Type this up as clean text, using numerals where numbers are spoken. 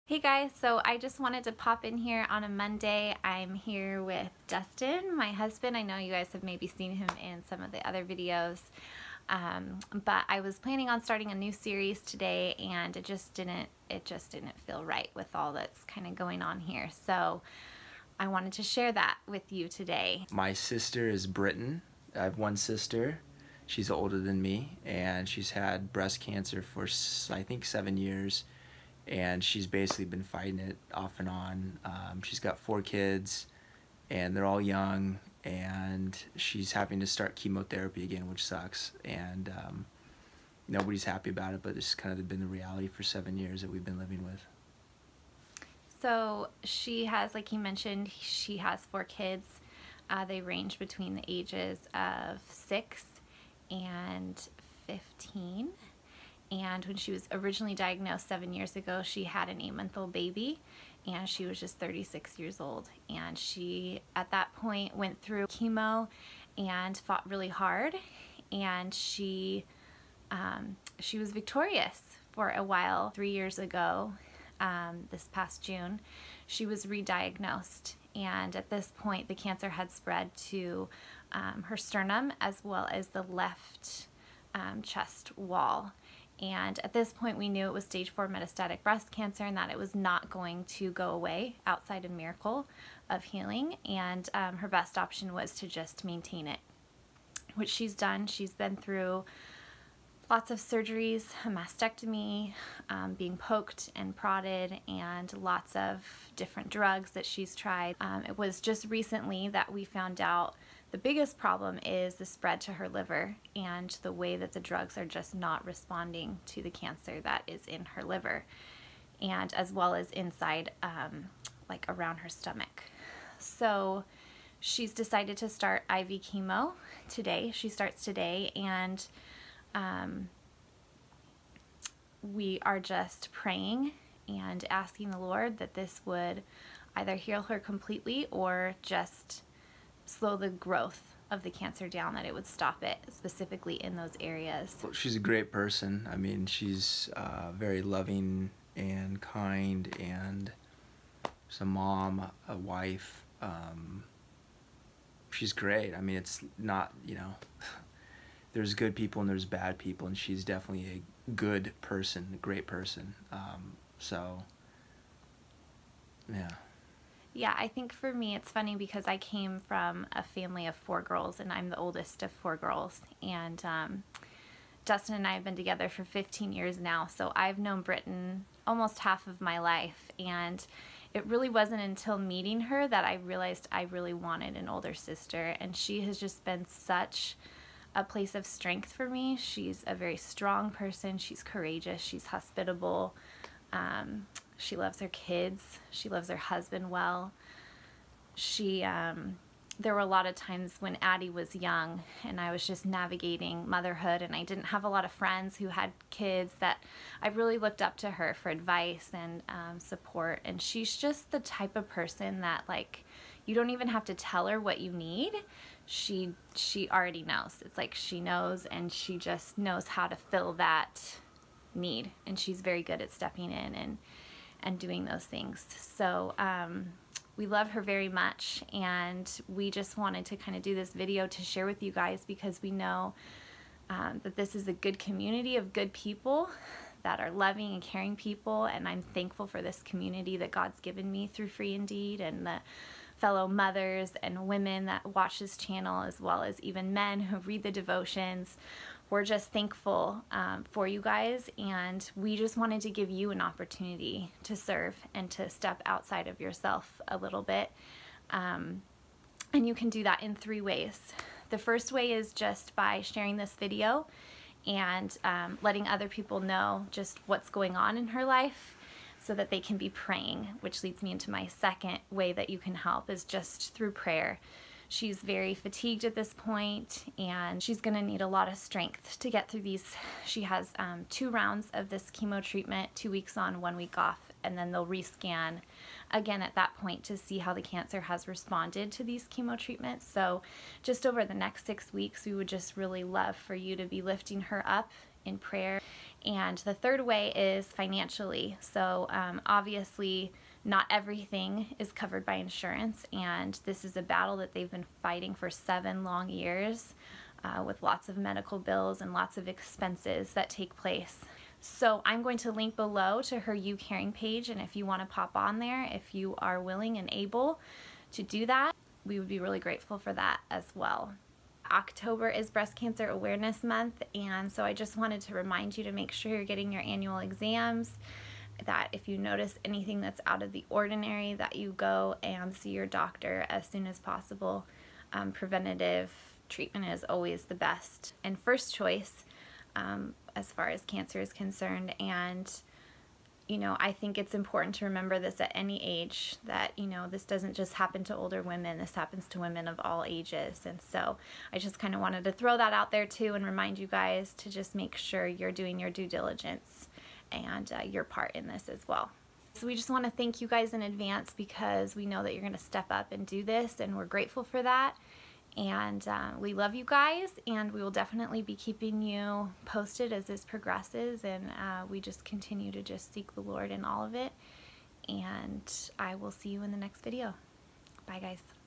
Hey guys, so I just wanted to pop in here on a Monday. I'm here with Dustin, my husband. I know you guys have maybe seen him in some of the other videos, but I was planning on starting a new series today, and it just didn't feel right with all that's kind of going on here. So I wanted to share that with you today. My sister is Britain. I have one sister. She's older than me, and she's had breast cancer for I think 7 years. And she's basically been fighting it off and on. She's got 4 kids, and they're all young, and she's having to start chemotherapy again, which sucks. And nobody's happy about it, but it's kind of been the reality for 7 years that we've been living with. So she has, like he mentioned, she has 4 kids. They range between the ages of 6 and 15. And when she was originally diagnosed 7 years ago, she had an 8-month-old baby, and she was just 36 years old. And she, at that point, went through chemo and fought really hard. And she was victorious for a while. 3 years ago, this past June, she was re-diagnosed. And at this point, the cancer had spread to her sternum as well as the left chest wall. And at this point, we knew it was stage 4 metastatic breast cancer and that it was not going to go away outside a miracle of healing. And her best option was to just maintain it, which she's done. She's been through lots of surgeries, a mastectomy, being poked and prodded, and lots of different drugs that she's tried. It was just recently that we found out the biggest problem is the spread to her liver and the way that the drugs are just not responding to the cancer that is in her liver, and as well as inside, like around her stomach. So she's decided to start IV chemo today. She starts today, and we are just praying and asking the Lord that this would either heal her completely or just slow the growth of the cancer down, that it would stop it specifically in those areas. Well, she's a great person. I mean, she's very loving and kind, and she's a mom, a wife. She's great. I mean, it's not, you know, there's good people and there's bad people, and she's definitely a good person, a great person. So, yeah. Yeah, I think for me it's funny because I came from a family of 4 girls, and I'm the oldest of 4 girls. And Dustin and I have been together for 15 years now, so I've known Britton almost half of my life. And it really wasn't until meeting her that I realized I really wanted an older sister. And she has just been such a place of strength for me. She's a very strong person. She's courageous. She's hospitable. She loves her kids. She loves her husband well. There were a lot of times when Addie was young and I was just navigating motherhood, and I didn't have a lot of friends who had kids, that I really looked up to her for advice and support. And she's just the type of person that, like, you don't even have to tell her what you need. She already knows. It's like she knows, and she just knows how to fill that need. And she's very good at stepping in and doing those things. So we love her very much, and we just wanted to kind of do this video to share with you guys, because we know that this is a good community of good people that are loving and caring people. And I'm thankful for this community that God's given me through Free Indeed, and the fellow mothers and women that watch this channel, as well as even men who read the devotions. We're just thankful for you guys, and we just wanted to give you an opportunity to serve and to step outside of yourself a little bit. And you can do that in 3 ways. The first way is just by sharing this video and letting other people know just what's going on in her life, so that they can be praying, which leads me into my second way that you can help, is just through prayer. She's very fatigued at this point, and she's going to need a lot of strength to get through these. She has 2 rounds of this chemo treatment, 2 weeks on, 1 week off, and then they'll rescan again at that point to see how the cancer has responded to these chemo treatments. So just over the next 6 weeks, we would just really love for you to be lifting her up in prayer And the third way is financially. So obviously not everything is covered by insurance, and this is a battle that they've been fighting for 7 long years with lots of medical bills and lots of expenses that take place. So I'm going to link below to her You Caring page, and if you want to pop on there, if you are willing and able to do that, we would be really grateful for that as well. October is Breast Cancer Awareness Month, and so I just wanted to remind you to make sure you're getting your annual exams, that if you notice anything that's out of the ordinary, that you go and see your doctor as soon as possible. Preventative treatment is always the best and first choice as far as cancer is concerned. And you know, I think it's important to remember this at any age, that, you know, this doesn't just happen to older women, this happens to women of all ages. And so I just kind of wanted to throw that out there too and remind you guys to just make sure you're doing your due diligence and your part in this as well. So we just want to thank you guys in advance, because we know that you're going to step up and do this, and we're grateful for that. And we love you guys, and we will definitely be keeping you posted as this progresses, and we just continue to just seek the Lord in all of it. And I will see you in the next video. Bye guys.